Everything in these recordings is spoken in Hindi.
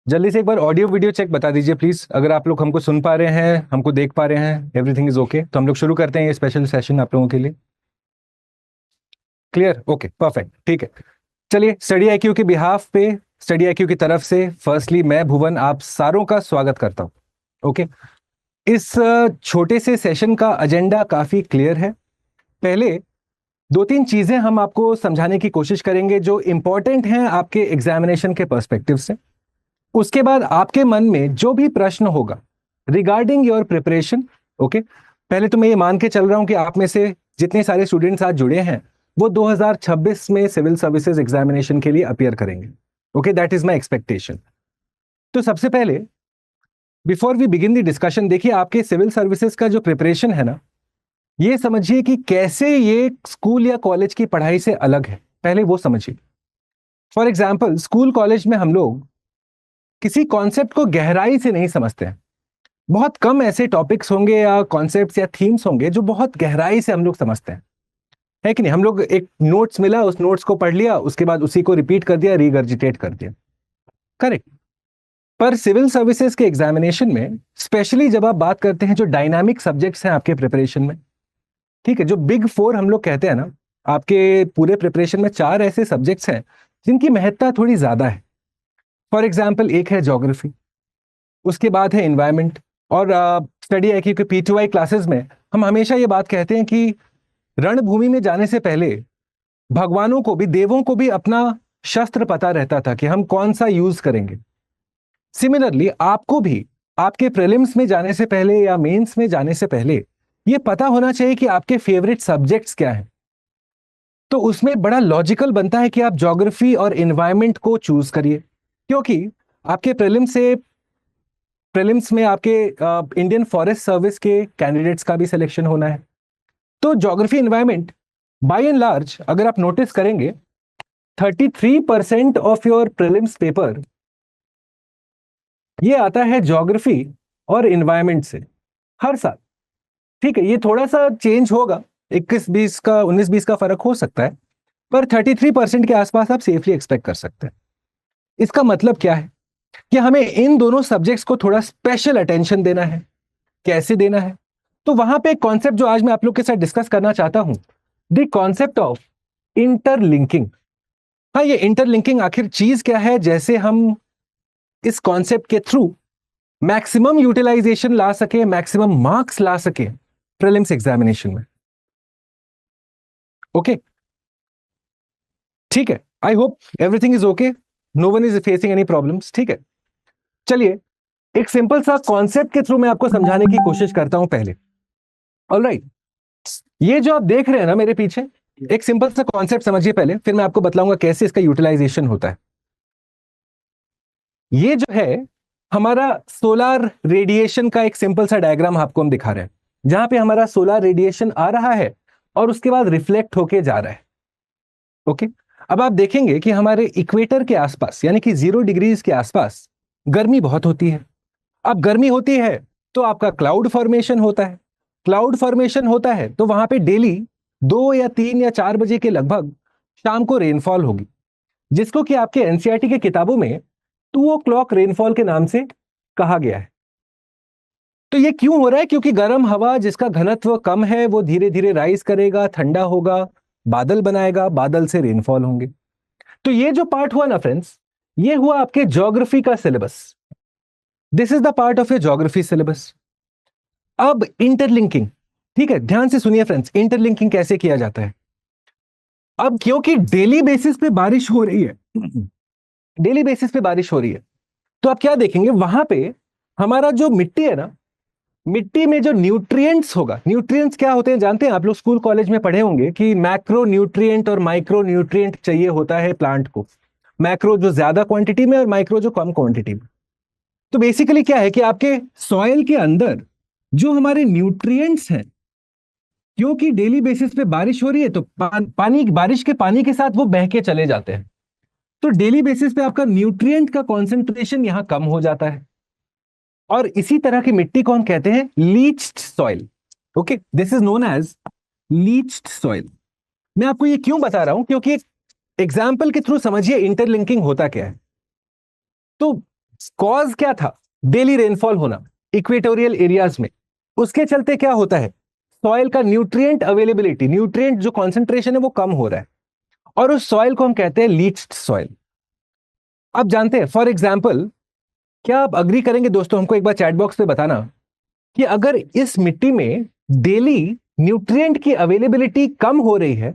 जल्दी से एक बार ऑडियो वीडियो चेक बता दीजिए प्लीज। अगर आप लोग हमको सुन पा रहे हैं, हमको देख पा रहे हैं, एवरीथिंग इज ओके, तो हम लोग शुरू करते हैं ये स्पेशल सेशन आप लोगों के लिए। क्लियर? ओके, परफेक्ट, ठीक है। चलिए, स्टडी आईक्यू के बिहाफ पे, स्टडी आईक्यू की तरफ से फर्स्टली मैं भुवन आप सारों का स्वागत करता हूं। ओके, इस छोटे से सेशन का एजेंडा काफी क्लियर है। पहले दो तीन चीजें हम आपको समझाने की कोशिश करेंगे जो इंपॉर्टेंट हैं आपके एग्जामिनेशन के पर्सपेक्टिव से। उसके बाद आपके मन में जो भी प्रश्न होगा रिगार्डिंग योर प्रिपरेशन, ओके, पहले तो मैं ये मान के चल रहा हूं कि आप में से जितने सारे स्टूडेंट्स आज जुड़े हैं वो 2026 में सिविल सर्विसेज एग्जामिनेशन के लिए अपीयर करेंगे। Okay, that is my expectation. तो सबसे पहले before we begin the discussion, देखिए आपके सिविल सर्विसेज का जो प्रिपरेशन है ना, ये समझिए कि कैसे ये स्कूल या कॉलेज की पढ़ाई से अलग है, पहले वो समझिए। फॉर एग्जाम्पल, स्कूल कॉलेज में हम लोग किसी कॉन्सेप्ट को गहराई से नहीं समझते हैं। बहुत कम ऐसे टॉपिक्स होंगे या कॉन्सेप्ट्स या थीम्स होंगे जो बहुत गहराई से हम लोग समझते हैं, है कि नहीं? हम लोग एक नोट्स मिला, उस नोट्स को पढ़ लिया, उसके बाद उसी को रिपीट कर दिया, रिगर्जिटेट कर दिया, करेक्ट। पर सिविल सर्विसेज के एग्जामिनेशन में स्पेशली जब आप बात करते हैं जो डायनामिक सब्जेक्ट्स हैं आपके प्रिपरेशन में, ठीक है, जो बिग फोर हम लोग कहते हैं ना, आपके पूरे प्रिपरेशन में चार ऐसे सब्जेक्ट्स हैं जिनकी महत्ता थोड़ी ज्यादा है। फॉर एग्जाम्पल, एक है ज्योग्राफी, उसके बाद है इन्वायरमेंट। और स्टडी आईक्यू के पी2आई क्लासेस में हम हमेशा ये बात कहते हैं कि रणभूमि में जाने से पहले भगवानों को भी, देवों को भी अपना शस्त्र पता रहता था कि हम कौन सा यूज करेंगे। सिमिलरली आपको भी आपके प्रीलिम्स में जाने से पहले या मेंस में जाने से पहले ये पता होना चाहिए कि आपके फेवरेट सब्जेक्ट्स क्या हैं। तो उसमें बड़ा लॉजिकल बनता है कि आप ज्योग्राफी और इन्वायरमेंट को चूज करिए, क्योंकि आपके प्रीलिम्स में आपके इंडियन फॉरेस्ट सर्विस के कैंडिडेट्स का भी सिलेक्शन होना है। तो geography environment by and large अगर आप नोटिस करेंगे, 33% ऑफ योर प्रीलिम्स पेपर ये आता है ज्योग्राफी और इन्वायरमेंट से, हर साल। ठीक है, ये थोड़ा सा चेंज होगा, 21-20 का, 19-20 का फर्क हो सकता है, पर 33% के आसपास आप सेफली एक्सपेक्ट कर सकते हैं। इसका मतलब क्या है कि हमें इन दोनों सब्जेक्ट्स को थोड़ा स्पेशल अटेंशन देना है। कैसे देना है? तो वहां पे एक कॉन्सेप्ट जो आज मैं आप लोग के साथ डिस्कस करना चाहता हूं, द कॉन्सेप्ट ऑफ इंटरलिंकिंग। हाँ, ये इंटरलिंकिंग आखिर चीज क्या है, जैसे हम इस कॉन्सेप्ट के थ्रू मैक्सिमम यूटिलाइजेशन ला सके, मैक्सिमम मार्क्स ला सके प्रीलिम्स एग्जामिनेशन में। ओके, ठीक है, I hope everything is okay, no one is facing any problems. ठीक है, चलिए एक सिंपल सा कॉन्सेप्ट के थ्रू मैं आपको समझाने की कोशिश करता हूं पहले। ऑलराइट, ये जो आप देख रहे हैं ना मेरे पीछे, एक सिंपल सा कॉन्सेप्ट समझिए पहले, फिर मैं आपको बताऊंगा कैसे इसका यूटिलाइजेशन होता है। ये जो है हमारा सोलर रेडिएशन का एक सिंपल सा डायग्राम आपको हम दिखा रहे हैं, जहां पे हमारा सोलर रेडिएशन आ रहा है और उसके बाद रिफ्लेक्ट होके जा रहा है। ओके, अब आप देखेंगे कि हमारे इक्वेटर के आसपास, यानी कि 0 डिग्रीज के आसपास गर्मी बहुत होती है। अब गर्मी होती है तो आपका क्लाउड फॉर्मेशन होता है। क्लाउड फॉर्मेशन होता है तो वहां पे डेली 2 या 3 या 4 बजे के लगभग शाम को रेनफॉल होगी, जिसको कि आपके एनसीईआरटी के किताबों में 2 o'clock रेनफॉल के नाम से कहा गया है। तो ये क्यों हो रहा है? क्योंकि गर्म हवा जिसका घनत्व कम है वो धीरे धीरे राइज करेगा, ठंडा होगा, बादल बनाएगा, बादल से रेनफॉल होंगे। तो ये जो पार्ट हुआ ना फ्रेंड्स, ये हुआ आपके ज्योग्राफी का syllabus. This is the part of your geography syllabus. अब इंटरलिंकिंग, ठीक है, ध्यान से सुनिए फ्रेंड्स, इंटरलिंकिंग कैसे किया जाता है। अब क्योंकि डेली बेसिस पे बारिश हो रही है, डेली बेसिस पे बारिश हो रही है, तो आप क्या देखेंगे वहां पे हमारा जो मिट्टी है ना, मिट्टी में जो न्यूट्रिएंट्स होगा, न्यूट्रिएंट्स क्या होते हैं जानते हैं? आप लोग स्कूल कॉलेज में पढ़े होंगे कि मैक्रो न्यूट्रिएंट और माइक्रो न्यूट्रिएंट चाहिए होता है प्लांट को। मैक्रो जो ज्यादा क्वांटिटी में और माइक्रो जो कम क्वांटिटी में। तो बेसिकली क्या है कि आपके सॉइल के अंदर जो हमारे न्यूट्रिएंट्स हैं, क्योंकि डेली बेसिस पे बारिश हो रही है तो पानी, बारिश के पानी के साथ वो बह के चले जाते हैं। तो डेली बेसिस पे आपका न्यूट्रिएंट का कॉन्सेंट्रेशन यहां कम हो जाता है, और इसी तरह की मिट्टी को हम कहते हैं leached soil. Okay, this is known as leached soil. मैं आपको ये क्यों बता रहा हूं? क्योंकि एक एग्जाम्पल के थ्रू समझिए इंटरलिंकिंग होता क्या है। तो कॉज क्या था? डेली रेनफॉल होना इक्वेटोरियल एरियाज में। उसके चलते क्या होता है? सॉइल का न्यूट्रिएंट अवेलेबिलिटी, न्यूट्रिएंट जो कॉन्सेंट्रेशन है वो कम हो रहा है, और उस सॉइल को हम कहते हैं लीच्ड सॉइल। आप जानते हैं, फॉर एग्जाम्पल, क्या आप अग्री करेंगे दोस्तों, हमको एक बार चैट बॉक्स पे बताना कि अगर इस मिट्टी में डेली न्यूट्रिएंट की अवेलेबिलिटी कम हो रही है,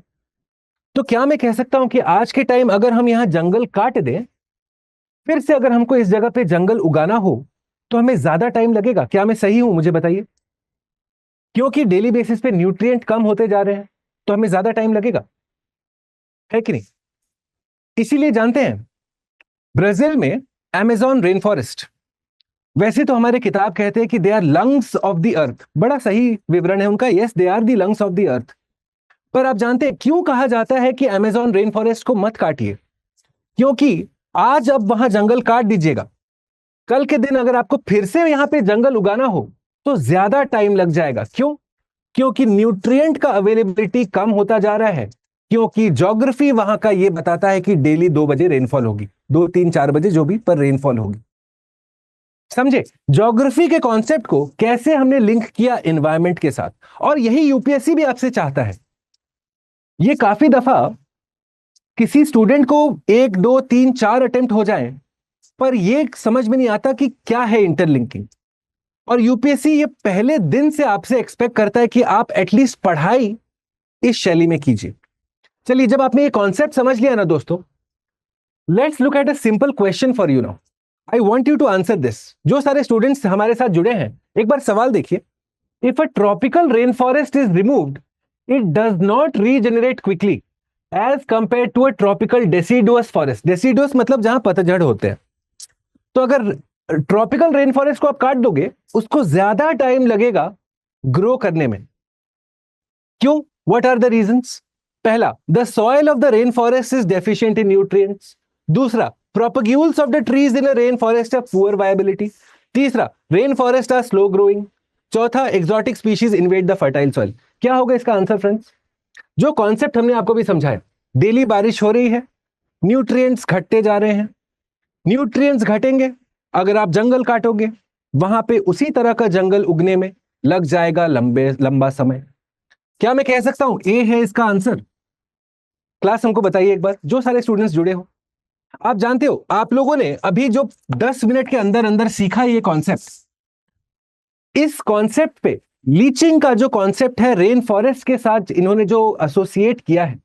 तो क्या मैं कह सकता हूं कि आज के टाइम अगर हम यहां जंगल काट दें, फिर से अगर हमको इस जगह पे जंगल उगाना हो, तो हमें ज्यादा टाइम लगेगा? क्या मैं सही हूं? मुझे बताइए। क्योंकि डेली बेसिस पे न्यूट्रिएंट कम होते जा रहे हैं, तो हमें ज्यादा टाइम लगेगा, है कि नहीं? इसीलिए जानते हैं, ब्राजील में अमेजॉन रेन फॉरेस्ट, वैसे तो हमारे किताब कहते हैं कि they are lungs of the earth, बड़ा सही विवरण है उनका, yes they are the lungs of the earth. पर आप जानते हैं क्यों कहा जाता है कि अमेजॉन रेन फॉरेस्ट को मत काटिए? क्योंकि आज अब वहां जंगल काट दीजिएगा, कल के दिन अगर आपको फिर से यहां पे जंगल उगाना हो तो ज्यादा टाइम लग जाएगा। क्यों? क्योंकि न्यूट्रिएंट का अवेलेबिलिटी कम होता जा रहा है, क्योंकि ज्योग्राफी वहां का ये बताता है कि डेली 2 बजे रेनफॉल होगी, 2, 3, 4 बजे जो भी, पर रेनफॉल होगी। समझे ज्योग्राफी के कॉन्सेप्ट को कैसे हमने लिंक किया एनवायरनमेंट के साथ? और यही यूपीएससी भी आपसे चाहता है। ये काफी दफा किसी स्टूडेंट को 1, 2, 3, 4 अटेम्प्ट हो जाए, पर ये समझ में नहीं आता कि क्या है इंटरलिंकिंग। और यूपीएससी ये पहले दिन से आपसे एक्सपेक्ट करता है कि आप एटलीस्ट पढ़ाई इस शैली में कीजिए। चलिए, जब आपने ये कॉन्सेप्ट समझ लिया ना दोस्तों, let's look at a simple question for you now. I want you to answer this. जो सारे स्टूडेंट्स हमारे साथ जुड़े हैं, एक बार सवाल देखिए। If a tropical rain forest is removed, it does not regenerate quickly as compare to a tropical deciduous forest. Deciduous मतलब जहां पतझड़ होते हैं। तो अगर ट्रॉपिकल रेन फॉरेस्ट को आप काट दोगे, उसको ज्यादा टाइम लगेगा ग्रो करने में। क्यों? What are the reasons? पहला, the soil of the rain forest is deficient in nutrients. दूसरा, propagules of the trees in a rain forest are poor viability. तीसरा, rain forest are slow growing. चौथा, exotic species invade the fertile soil. क्या होगा इसका आंसर फ्रेंड्स? जो कॉन्सेप्ट हमने आपको भी समझाया, डेली बारिश हो रही है, न्यूट्रिएंट्स घटते जा रहे हैं, न्यूट्रिएंट्स घटेंगे, अगर आप जंगल काटोगे, वहां पे उसी तरह का जंगल उगने में लग जाएगा लंबा समय। क्या मैं कह सकता हूं ए है इसका आंसर? क्लास हमको बताइए एक बार, जो सारे स्टूडेंट्स जुड़े हो। आप जानते हो, आप लोगों ने अभी जो 10 मिनट के अंदर अंदर सीखा ये कॉन्सेप्ट, इस कॉन्सेप्ट पे लीचिंग का जो कॉन्सेप्ट है रेन फॉरेस्ट के साथ इन्होंने जो एसोसिएट किया है,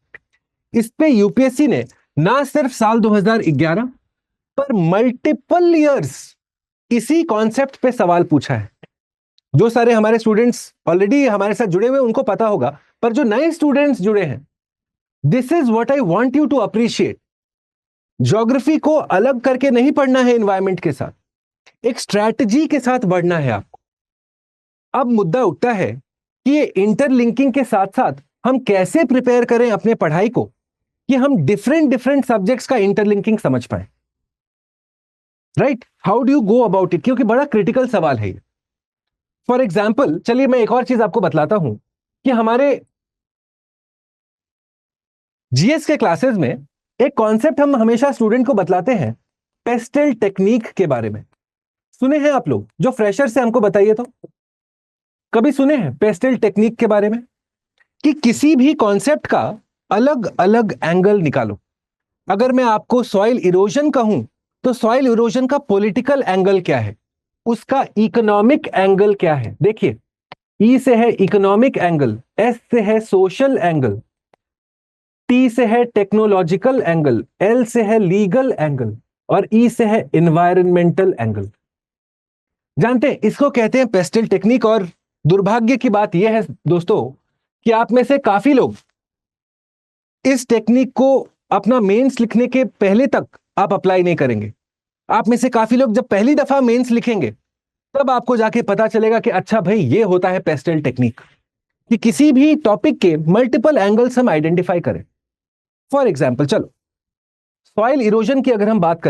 इस पे यूपीएससी ने ना सिर्फ साल 2011 पर मल्टीपल इयर्स इसी कॉन्सेप्ट पे सवाल पूछा है। जो सारे हमारे स्टूडेंट्स ऑलरेडी हमारे साथ जुड़े हुए उनको पता होगा, पर जो नए स्टूडेंट्स जुड़े हैं, this is what I want you to appreciate. Geography को अलग करके नहीं पढ़ना है एनवायरनमेंट के साथ, एक स्ट्रैटेजी के साथ बढ़ना है आपको। अब मुद्दा उठता है कि ये इंटरलिंकिंग के साथ साथ हम कैसे प्रिपेयर करें अपने पढ़ाई को कि हम डिफरेंट डिफरेंट सब्जेक्ट्स का इंटरलिंकिंग समझ पाए। Right? How do you go about it? क्योंकि बड़ा क्रिटिकल सवाल है ये। फॉर एग्जाम्पल, चलिए मैं एक और चीज आपको बतलाता हूं कि हमारे जीएस के क्लासेस में एक कॉन्सेप्ट हम हमेशा स्टूडेंट को बतलाते हैं, पेस्टल टेक्निक के बारे में। सुने हैं आप लोग? जो फ्रेशर से हमको बताइए तो, कभी सुने हैं पेस्टल टेक्निक के बारे में? कि किसी भी कॉन्सेप्ट का अलग अलग एंगल निकालो। अगर मैं आपको सॉइल इरोजन कहूं, तो सॉइल इरोजन का पॉलिटिकल एंगल क्या है, उसका इकोनॉमिक एंगल क्या है? देखिए, ई से है इकोनॉमिक एंगल, एस से है सोशल एंगल, टी से है टेक्नोलॉजिकल एंगल, एल से है लीगल एंगल, और ई से है एनवायरमेंटल एंगल। जानते हैं इसको कहते हैं पेस्टल टेक्निक। और दुर्भाग्य की बात यह है दोस्तों कि आप में से काफी लोग इस टेक्निक को अपना मेंस लिखने के पहले तक आप अप्लाई नहीं करेंगे। आप में से काफी लोग जब पहली दफा मेंस लिखेंगे, तब आपको जाके पता चलेगा कि अच्छा भाई ये होता है पेस्टल टेक्निक, कि किसी भी टॉपिक के मल्टीपल एंगल्स हम आइडेंटिफाई करें। फॉर एग्जाम्पल, चलो सॉइल इरोजन की अगर हम बात करें,